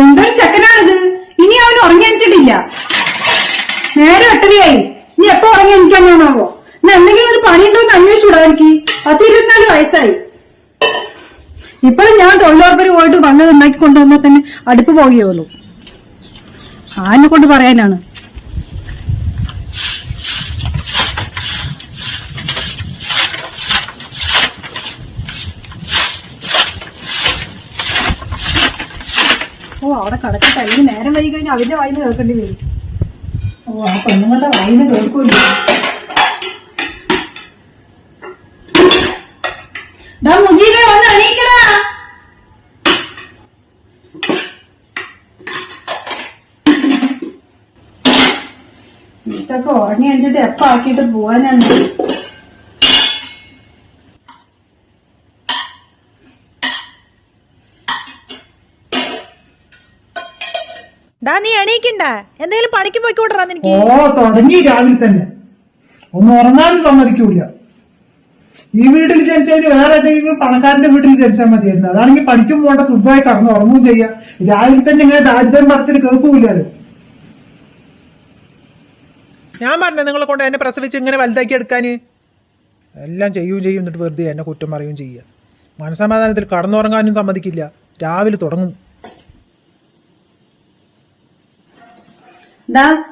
എന്തൊരു ചെക്കനാണിത്. ഇനി അവൻ ഉറങ്ങി അണിച്ചിട്ടില്ല. നേരെ 8:30 നീ എപ്പോ ഉറങ്ങി എനിക്കാണാവോ? എന്നാ എന്തെങ്കിലും ഒരു പണിയുണ്ടോ എന്ന് അന്വേഷിച്ചൂടാ എനിക്ക്. 10-24 വയസ്സായി. ഇപ്പോഴും ഞാൻ തൊഴിലുറപ്പിന് പോയിട്ട് വന്നത് ഉണ്ടാക്കി കൊണ്ടുവന്നാൽ തന്നെ അടുപ്പ് പോകുകയുള്ളൂ. ആരെ കൊണ്ട് പറയാനാണ്. ഓ അവിടെ കടക്കട്ടെ. ഇനി നേരം വൈകി കഴിഞ്ഞാൽ അവന്റെ വായിന്ന് കേൾക്കേണ്ടി വരും. ഓ ആ പെണ്ണുങ്ങളുടെ വായിന്ന് കേൾക്കൂല. മുജീബേ വന്ന് എണീക്കടാ. ഉച്ചക്ക് ഉറങ്ങി അടിച്ചിട്ട് എപ്പ ആക്കിയിട്ട് പോവാനാണ്. നീ എണീക്കണ്ട, എന്തെങ്കിലും പണിക്ക് പോയിക്കോട്ടാ നിനക്ക്. ഓ തുടങ്ങി രാവിലെ തന്നെ. ഒന്നും ഉറങ്ങാനും സമ്മതിക്കൂല. ഈ വീട്ടിൽ ജനിച്ചതിന് വേറെ ഏതെങ്കിലും പണക്കാരന്റെ വീട്ടിൽ ജനിച്ചാൽ മതിയായിരുന്നു. അതാണെങ്കിൽ പണിക്കും പോകേണ്ട, സുഖമായി കടന്നു ഉറങ്ങും ചെയ്യാം. രാവിലെ തന്നെ ഇങ്ങനെ ദാരിദ്ര്യം പറിച്ചിട്ട് കേൾക്കൂലല്ലോ. ഞാൻ പറഞ്ഞ നിങ്ങളെ കൊണ്ട് എന്നെ പ്രസവിച്ച് ഇങ്ങനെ വലുതാക്കി എടുക്കാന്. എല്ലാം ചെയ്യും എന്നിട്ട് വെറുതെ എന്നെ കുറ്റം പറയുകയും ചെയ്യുക. മനസ്സമാധാനത്തിൽ കടന്നുറങ്ങാനും സമ്മതിക്കില്ല. രാവിലെ തുടങ്ങും.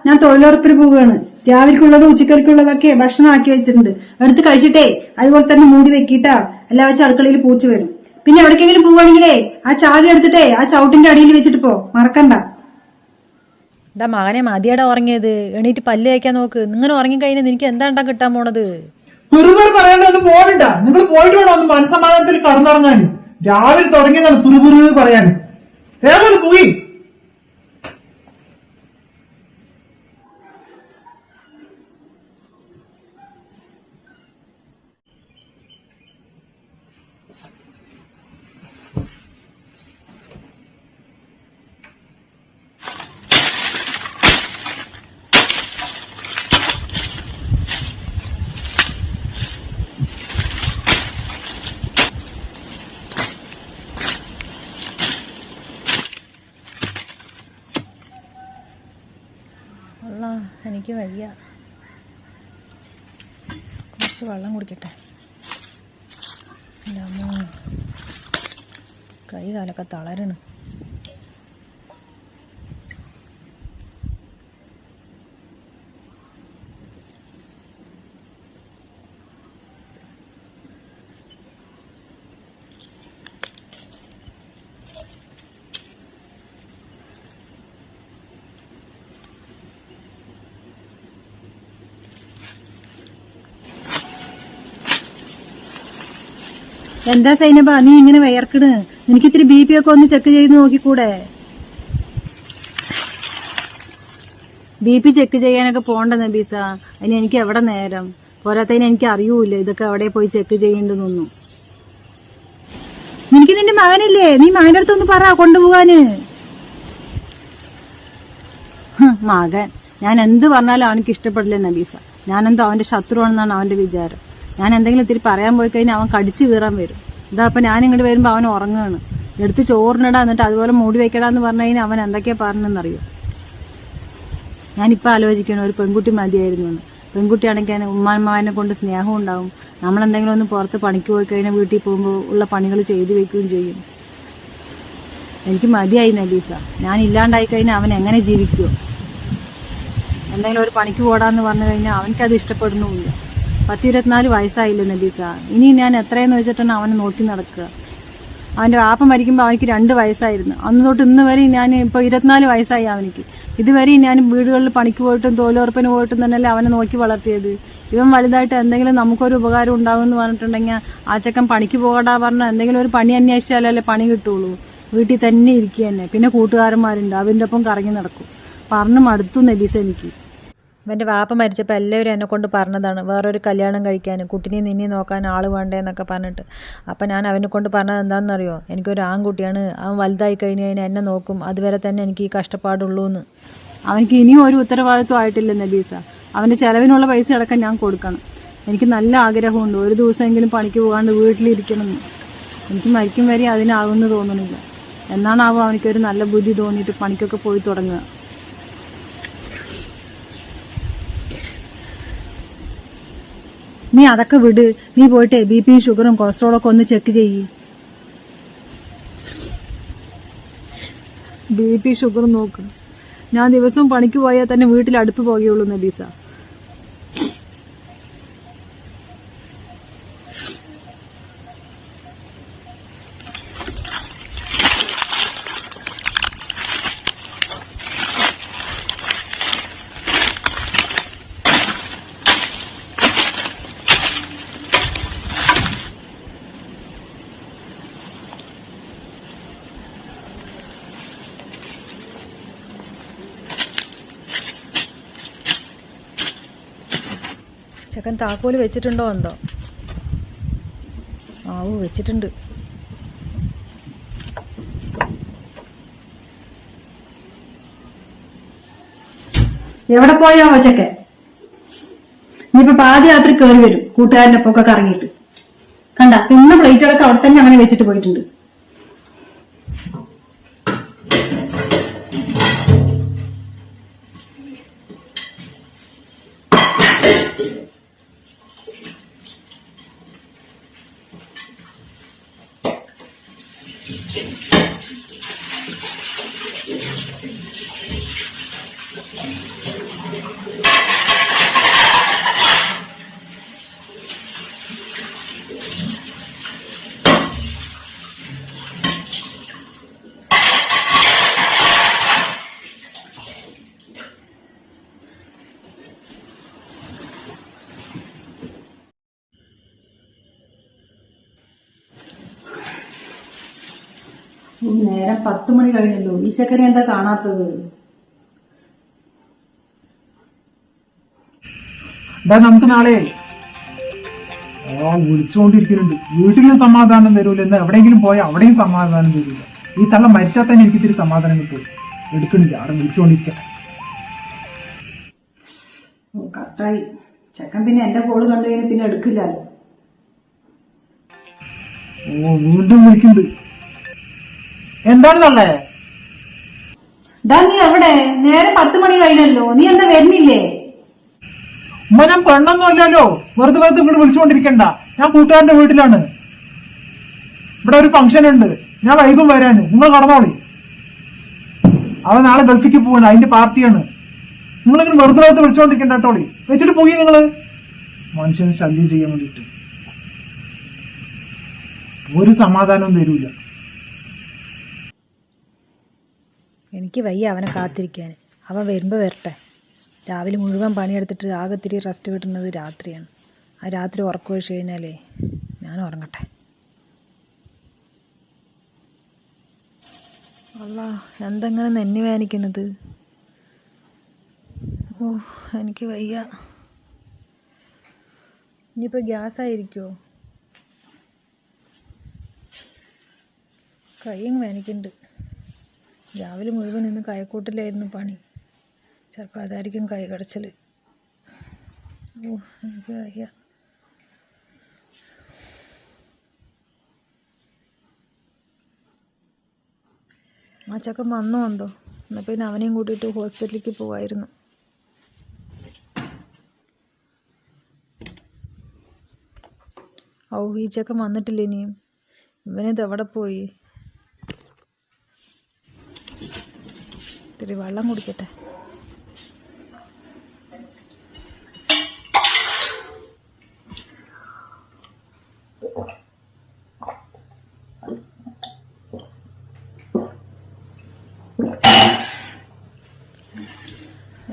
ഞാൻ തൊഴിലുറപ്പിന് പോവുകയാണ്. രാവിലേക്കുള്ളതും ഉച്ചക്കൽക്കുള്ളതൊക്കെ ഭക്ഷണം ആക്കി വെച്ചിട്ടുണ്ട്. എടുത്ത് കഴിച്ചിട്ടേ അതുപോലെ തന്നെ മൂടി വെക്കിട്ടാ. എല്ലാ വെച്ച് അടുക്കളയിൽ പൂച്ച വരും. പിന്നെ എവിടേക്കെങ്കിലും പോവുകയാണെങ്കിലേ ആ ചാവി എടുത്തിട്ടേ ആ ചവിട്ടിന്റെ അടിയിൽ വെച്ചിട്ട് പോ, മറക്കണ്ട. മകനെ മതിയടാ ഉറങ്ങിയത്. എണീറ്റ് പല്ല് കഴിക്കാൻ നോക്ക്. നിങ്ങനെ ഉറങ്ങിക്കഴിഞ്ഞാൽ നിനക്ക് എന്താണ്ടാ കിട്ടാൻ പോണത്? പുറുപുറു പറയാനൊന്നും പോകണ്ട. നിങ്ങൾ പോയിട്ട് വേണോ ഒന്ന് മനസ്സമാധാനത്തിൽ കടന്നുറങ്ങാനും. രാവിലെ തുടങ്ങിയതാണ് പുറുപുറു പറയാനും. വേഗം പോയി. എനിക്ക് വയ്യ, കുറച്ച് വെള്ളം കുടിക്കട്ടെ. എൻ്റെ അമ്മ കൈ കാലൊക്കെ തളരണം. എന്താ സൈനബ നീ ഇങ്ങനെ വയർക്കണ്? എനിക്കിത്തിരി BP ഒക്കെ ഒന്ന് ചെക്ക് ചെയ്ത് നോക്കിക്കൂടെ? BP ചെക്ക് ചെയ്യാനൊക്കെ പോണ്ട നബീസ. അതിന് എനിക്ക് എവിടെ നേരം? പോരാത്തതിന് എനിക്ക് അറിയൂല ഇതൊക്കെ എവിടെ പോയി ചെക്ക് ചെയ്യേണ്ടെന്നൊന്നും. എനിക്ക് നിന്റെ മകനില്ലേ, നീ മകന്റെ അടുത്തൊന്ന് പറ കൊണ്ടുപോകാന്. മകൻ ഞാൻ എന്ത് പറഞ്ഞാലും അവനക്ക് ഇഷ്ടപ്പെടില്ല നബീസ. ഞാനെന്തോ അവന്റെ ശത്രുവാണെന്നാണ് അവന്റെ വിചാരം. ഞാൻ എന്തെങ്കിലും ഇത്തിരി പറയാൻ പോയി കഴിഞ്ഞാൽ അവൻ കടിച്ചു കീറാൻ വരും. ഇതാ അപ്പൊ ഞാൻ ഇങ്ങോട്ട് വരുമ്പോ അവൻ ഉറങ്ങുകയാണ്. എടുത്ത് ചോറിനിടാ, എന്നിട്ട് അതുപോലെ മൂടി വെക്കടാന്ന് പറഞ്ഞു കഴിഞ്ഞാൽ അവൻ എന്തൊക്കെയാ പറഞ്ഞെന്നറിയോ? ഞാനിപ്പോൾ ആലോചിക്കണം ഒരു പെൺകുട്ടി മതിയായിരുന്നു എന്ന്. പെൺകുട്ടിയാണെങ്കിൽ ഉമ്മാനെ കൊണ്ട് സ്നേഹം ഉണ്ടാവും. നമ്മളെന്തെങ്കിലും ഒന്ന് പുറത്ത് പണിക്ക് പോയി കഴിഞ്ഞാൽ വീട്ടിൽ പോകുമ്പോൾ ഉള്ള പണികൾ ചെയ്തു വെക്കുകയും ചെയ്യും. എനിക്ക് മതിയായി നബീസ. ഞാൻ ഇല്ലാണ്ടായി കഴിഞ്ഞാൽ അവൻ എങ്ങനെ ജീവിക്കുമോ? എന്തെങ്കിലും ഒരു പണിക്ക് പോടാന്ന് പറഞ്ഞു കഴിഞ്ഞാൽ അവനക്കത് ഇഷ്ടപ്പെടുന്നുമില്ല. 10-24 വയസ്സായില്ലേ നബീസ. ഇനി ഞാൻ എത്രയെന്ന് വെച്ചിട്ടാണ് അവനെ നോക്കി നടക്കുക. അവൻ്റെ വാപ്പ മരിക്കുമ്പോൾ അവനിക്ക് 2 വയസ്സായിരുന്നു. അന്ന് തൊട്ട് ഇന്ന് വരെ ഞാൻ ഇപ്പോൾ 24 വയസ്സായി അവനിക്ക്. ഇതുവരെ ഞാൻ വീടുകളിൽ പണിക്ക് പോയിട്ടും തൊഴിലുറപ്പിന് പോയിട്ടും തന്നെയല്ലേ അവനെ നോക്കി വളർത്തിയത്. ഇവൻ വലുതായിട്ട് എന്തെങ്കിലും നമുക്കൊരു ഉപകാരം ഉണ്ടാകും എന്ന് പറഞ്ഞിട്ടുണ്ടെങ്കിൽ ആ ചെക്കൻ പണിക്ക് പോകടാ പറഞ്ഞാൽ എന്തെങ്കിലും ഒരു പണി അന്വേഷിച്ചാലല്ലേ പണി കിട്ടുള്ളൂ. വീട്ടിൽ തന്നെ ഇരിക്കുക തന്നെ. പിന്നെ കൂട്ടുകാരന്മാരുണ്ട്, അവൻ്റെ ഒപ്പം കറങ്ങി നടക്കും. പറഞ്ഞു മടുത്തു നബീസ എനിക്ക്. എൻ്റെ വാപ്പ മരിച്ചപ്പോൾ എല്ലാവരും എന്നെ കൊണ്ട് പറഞ്ഞതാണ് വേറൊരു കല്യാണം കഴിക്കാൻ, കുട്ടിനെയും നിന്നെയും നോക്കാൻ ആൾ വേണ്ടേന്നൊക്കെ പറഞ്ഞിട്ട്. അപ്പം ഞാൻ അവനെ കൊണ്ട് പറഞ്ഞത് എന്താണെന്നറിയോ, എനിക്കൊരു ആൺകുട്ടിയാണ്, അവൻ വലുതായി കഴിഞ്ഞ് കഴിഞ്ഞാൽ എന്നെ നോക്കും, അതുവരെ തന്നെ എനിക്ക് ഈ കഷ്ടപ്പാടുള്ളൂ എന്ന്. അവനക്ക് ഇനിയും ഒരു ഉത്തരവാദിത്വം ആയിട്ടില്ല നബീസ. അവൻ്റെ ചിലവിനുള്ള പൈസ അടക്കം ഞാൻ കൊടുക്കണം. എനിക്ക് നല്ല ആഗ്രഹമുണ്ട് ഒരു ദിവസമെങ്കിലും പണിക്ക് പോകാണ്ട് വീട്ടിലിരിക്കണം എന്ന്. എനിക്ക് മരിക്കും വരെ അതിനാകുമെന്ന് തോന്നുന്നില്ല. എന്നാണാവും അവനിക്കൊരു നല്ല ബുദ്ധി തോന്നിയിട്ട് പണിക്കൊക്കെ പോയി തുടങ്ങുക. നീ അതൊക്കെ വിട്. നീ പോയിട്ട് ബിപിയും ഷുഗറും കൊളസ്ട്രോളൊക്കെ ഒന്ന് ചെക്ക് ചെയ്യ്. BP ഷുഗർ നോക്ക്. ഞാൻ ദിവസവും പണിക്ക് പോയാൽ തന്നെ വീട്ടിൽ അടുപ്പ് പോകുകയുള്ളൂ നബീസ. ചെക്കൻ താക്കോല് വെച്ചിട്ടുണ്ടോ എന്തോ? വെച്ചിട്ടുണ്ട്. എവിടെ പോയാവോ ചെക്കൻ? ഇനിയിപ്പോ പാദയാത്ര കയറി വരും കൂട്ടുകാരൻ്റെ ഒപ്പൊക്കെ കറങ്ങിയിട്ട്. കണ്ട തിന്ന പ്ലേറ്റുകളൊക്കെ അവിടെ തന്നെ അങ്ങനെ വെച്ചിട്ട് പോയിട്ടുണ്ട്. നേരം 10 മണി കഴിഞ്ഞല്ലോ. ഈ ചെക്കനെ എന്താ കാണാത്തത്? നമുക്ക് നാളെ വിളിച്ചുകൊണ്ടിരിക്കുന്നുണ്ട്. വീട്ടിലും സമാധാനം തരൂല, എന്ന് എവിടെയെങ്കിലും പോയാൽ അവിടെയും സമാധാനം തരൂല. ഈ തള്ള മരിച്ചാൽ തന്നെ എനിക്ക് ഇത്തിരി സമാധാനം കിട്ടും. എടുക്കണില്ല, അവിടെ വിളിച്ചുകൊണ്ടിരിക്കട്ടെ. കട്ടായി. ചെക്കൻ പിന്നെ എന്റെ കോള് കണ്ടു കഴിഞ്ഞാൽ പിന്നെ എടുക്കില്ലല്ലോ. വീണ്ടും വിളിക്കുന്നുണ്ട്. എന്താണ് തള്ളേ? നീ എവിടെ? നേരെ 10 മണി കഴിഞ്ഞല്ലോ. നീ എന്താ വരുന്നില്ലേ? ഞാൻ പെണ്ണൊന്നും അല്ലല്ലോ. വെറുതെ ഇവിടെ വിളിച്ചുകൊണ്ടിരിക്കണ്ട. ഞാൻ കൂട്ടുകാരന്റെ വീട്ടിലാണ്. ഇവിടെ ഒരു ഫംഗ്ഷൻ ഉണ്ട്. ഞാൻ വൈകും വരാന്. നിങ്ങൾ കടന്നോളി. അവൻ നാളെ ഗൾഫിക്ക് പോവാണ്, അതിന്റെ പാർട്ടിയാണ്. നിങ്ങളിങ്ങനെ വെറുതെ വിളിച്ചുകൊണ്ടിരിക്കണ്ട കേട്ടോളി. വെച്ചിട്ട് പോയി നിങ്ങള്. മനുഷ്യന് ശല്യം ചെയ്യാൻ വേണ്ടിട്ട് ഒരു സമാധാനവും തരൂല. എനിക്ക് വയ്യ അവനെ കാത്തിരിക്കാൻ. അവൻ വരുമ്പോൾ വരട്ടെ. രാവിലെ മുഴുവൻ പണിയെടുത്തിട്ട് ആകെ ഇത്തിരി റെസ്റ്റ് കിട്ടുന്നത് രാത്രിയാണ്. ആ രാത്രി ഉറക്കം ഒഴിച്ച് കഴിഞ്ഞാലേ ഞാൻ ഉറങ്ങട്ടെ. അല്ലാ, എന്തെങ്ങനെ നെന്നി വേദനിക്കണത്. എനിക്ക് വയ്യ. ഇനിയിപ്പോൾ ഗ്യാസ് ആയിരിക്കുമോ? കൈയും വേദനിക്കുന്നുണ്ട്. രാവിലെ മുഴുവൻ ഇന്ന് കൈക്കൂട്ടിലായിരുന്നു പണി. ചിലപ്പോൾ അതായിരിക്കും കൈ കടച്ചൽ. എനിക്ക് വയ്യ. ആ ചക്കൻ വന്നോ എന്തോ? എന്നാൽ പിന്നെ അവനെയും കൂട്ടിയിട്ട് ഹോസ്പിറ്റലിലേക്ക് പോവായിരുന്നു. ഈ ചക്കൻ വന്നിട്ടില്ല ഇനിയും. ഇവനിത് എവിടെ പോയി? ഇത്തിരി വെള്ളം കുടിക്കട്ടെ.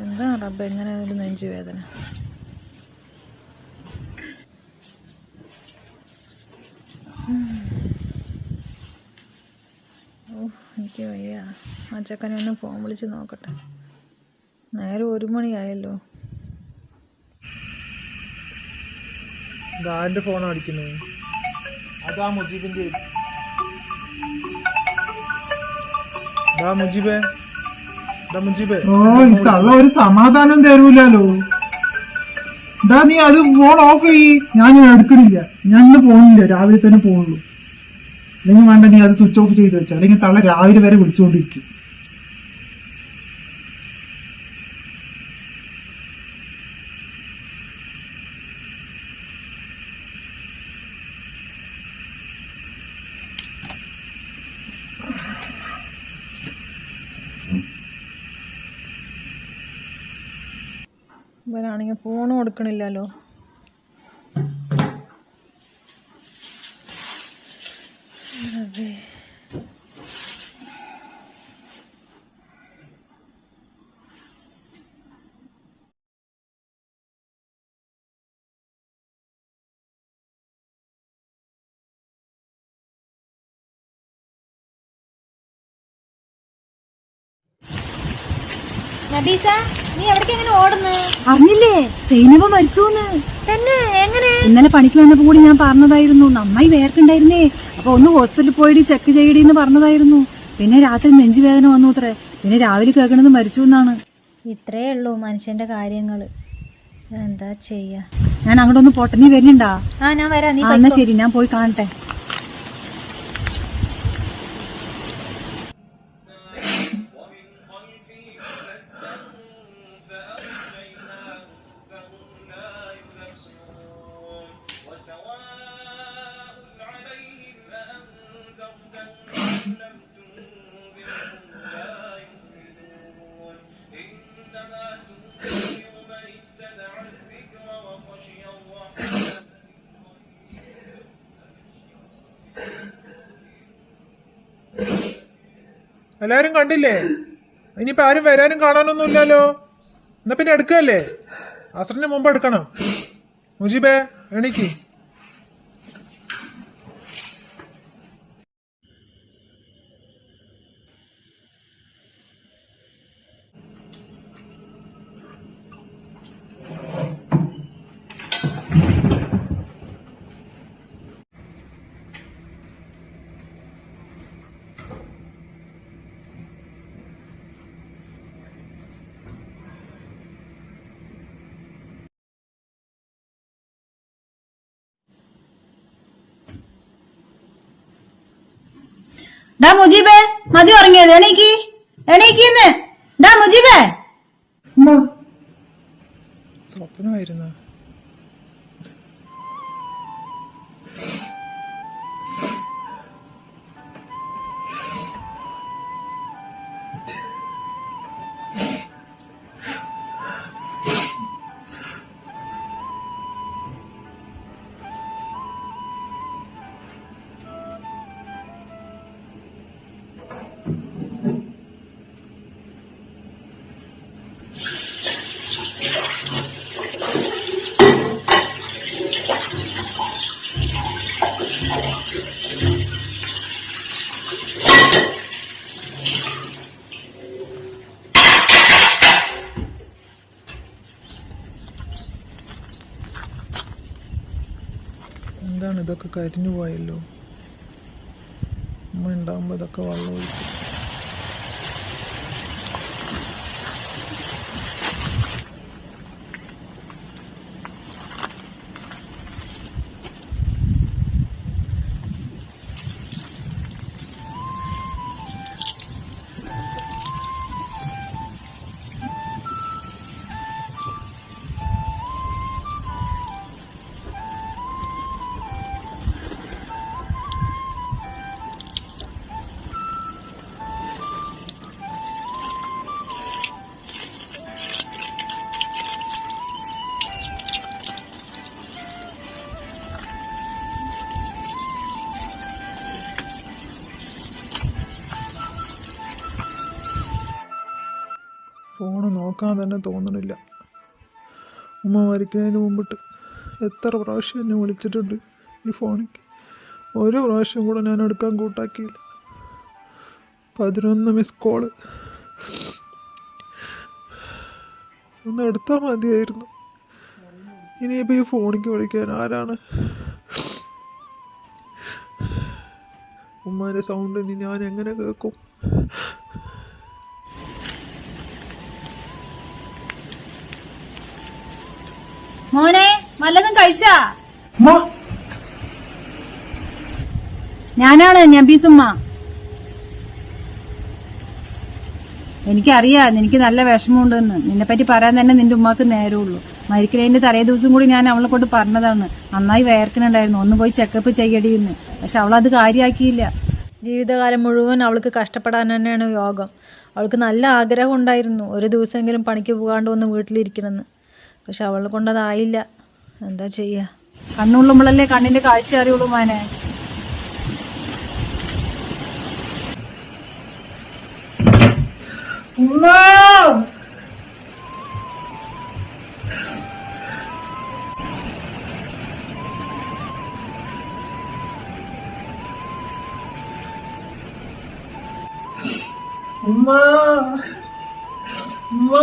എന്താ റബ്ബ് എങ്ങനെ ഒരു നെഞ്ചുവേദന. എനിക്ക് വയ്യ. ആ ചക്കനെ ഒന്ന് ഫോൺ വിളിച്ച് നോക്കട്ടെ. നേരെ 1 മണിയായല്ലോ. ആരുടെ ഫോണാണ് അടിക്കുന്നത്? അതാ മുജീബിന്റെ. മുജീബേ, മുജീബേ. ഓ ഈ തള്ള ഒരു സമാധാനം തരൂലോ. നീ അത് ഫോൺ ഓഫ് ചെയ്യ്. ഞാൻ എടുക്കണില്ല, ഞാൻ ഇന്ന് പോകുന്നില്ല, രാവിലെ തന്നെ പോകുള്ളൂ. അല്ലെങ്കിൽ വേണ്ട, നീ അത് സ്വിച്ച് ഓഫ് ചെയ്ത് വെച്ചാൽ, അല്ലെങ്കിൽ തള്ള രാവിലെ വരെ വിളിച്ചുകൊണ്ടിരിക്കും. ഇവനാണെങ്കിൽ ഫോൺ കൊടുക്കണില്ലല്ലോ. നബീസ, നീ എവിടേക്ക് എങ്ങനെ ഓടുന്നു? അറിഞ്ഞില്ലേ സൈനബ മരിച്ചൂന്ന്? തന്നെ? എങ്ങനെ? ഇന്നലെ പണിക്ക് വന്നപ്പോ കൂടി ഞാൻ പറഞ്ഞതായിരുന്നു. നന്നായി വേർക്കുണ്ടായിരുന്നേ. അപ്പൊ ഒന്ന് ഹോസ്പിറ്റലിൽ പോയിട്ട് ചെക്ക് ചെയ്യടിന്ന് പറഞ്ഞതായിരുന്നു. പിന്നെ രാത്രി നെഞ്ചുവേദന വന്നു അത്രേ. പിന്നെ രാവിലെ കേൾക്കണത് മരിച്ചു എന്നാണ്. ഇത്രേ ഉള്ളൂ മനുഷ്യന്റെ കാര്യങ്ങള്. എന്താ ചെയ്യാ? ഞാൻ അങ്ങോട്ടൊന്ന് പോട്ടെ, നീ വരുന്നുണ്ടാ? ഞാൻ വരാം. നീ എന്നാ ശരി, ഞാൻ പോയി കാണട്ടെ. എല്ലാരും കണ്ടില്ലേ? ഇനിയിപ്പോ ആരും വരാനും കാണാനൊന്നും ഇല്ലല്ലോ. എന്നാ പിന്നെ എടുക്കല്ലേ? അസറിന് മുമ്പ് എടുക്കണം. മുജീബേ, എണീക്ക്. ഡാ മുജീബേ, മതി ഉറങ്ങിയത്. എണീക്ക്, എണീക്കിന്ന്. ഡാ മുജീബേ. സ്വപ്നമായിരുന്നു. എന്താണ് ഇതൊക്കെ? കരിഞ്ഞു പോയല്ലോ. ഉമ്മ ഉണ്ടാകുമ്പോൾ ഇതൊക്കെ വെള്ളം ഒഴിക്കും. ഫോണ് നോക്കാൻ തന്നെ തോന്നണില്ല. ഉമ്മ മരിക്കുന്നതിന് മുമ്പിട്ട് എത്ര പ്രാവശ്യം എന്നെ വിളിച്ചിട്ടുണ്ട് ഈ ഫോണിക്ക്. ഒരു പ്രാവശ്യം കൂടെ ഞാൻ എടുക്കാൻ കൂട്ടാക്കിയില്ല. 11 മിസ് കോള്. ഒന്ന് എടുത്താൽ മതിയായിരുന്നു. ഇനിയിപ്പോൾ ഈ ഫോണിക്ക് വിളിക്കാൻ ആരാണ്? ഉമ്മാൻ്റെ സൗണ്ട് ഇനി ഞാൻ എങ്ങനെ കേൾക്കും? മോനെ വല്ലതും കഴിച്ചാ? ഉമ്മ, ഞാനാണ് ഞമ്പീസുമ്മ. എനിക്കറിയാം നിനക്ക് നല്ല വിഷമമുണ്ടെന്ന്. നിന്നെപ്പറ്റി പറയാൻ തന്നെ നിന്റെ ഉമ്മാക്ക് നേരമുള്ളൂ. മരിക്കണേന്റെ തലേ ദിവസം കൂടി ഞാൻ അവളെ കൊണ്ട് പറഞ്ഞതാണ്. നന്നായി വേർക്കണുണ്ടായിരുന്നു, ഒന്ന് പോയി ചെക്കപ്പ് ചെയ്യടിയെന്ന്. പക്ഷെ അവളത് കാര്യമാക്കിയില്ല. ജീവിതകാലം മുഴുവൻ അവൾക്ക് കഷ്ടപ്പെടാൻ തന്നെയാണ് യോഗം. അവൾക്ക് നല്ല ആഗ്രഹം ഉണ്ടായിരുന്നു ഒരു ദിവസമെങ്കിലും പണിക്ക് പോകാണ്ട് ഒന്ന് വീട്ടിലിരിക്കണമെന്ന്. പക്ഷെ അവളെ കൊണ്ടതായില്ല. എന്താ ചെയ്യുക? കണ്ണുള്ളുമ്പോഴല്ലേ കണ്ണിന്റെ കാഴ്ച അറിയുള്ളൂ മോനെ. ഉമ്മ, ഉമ്മ, ഉമ്മ.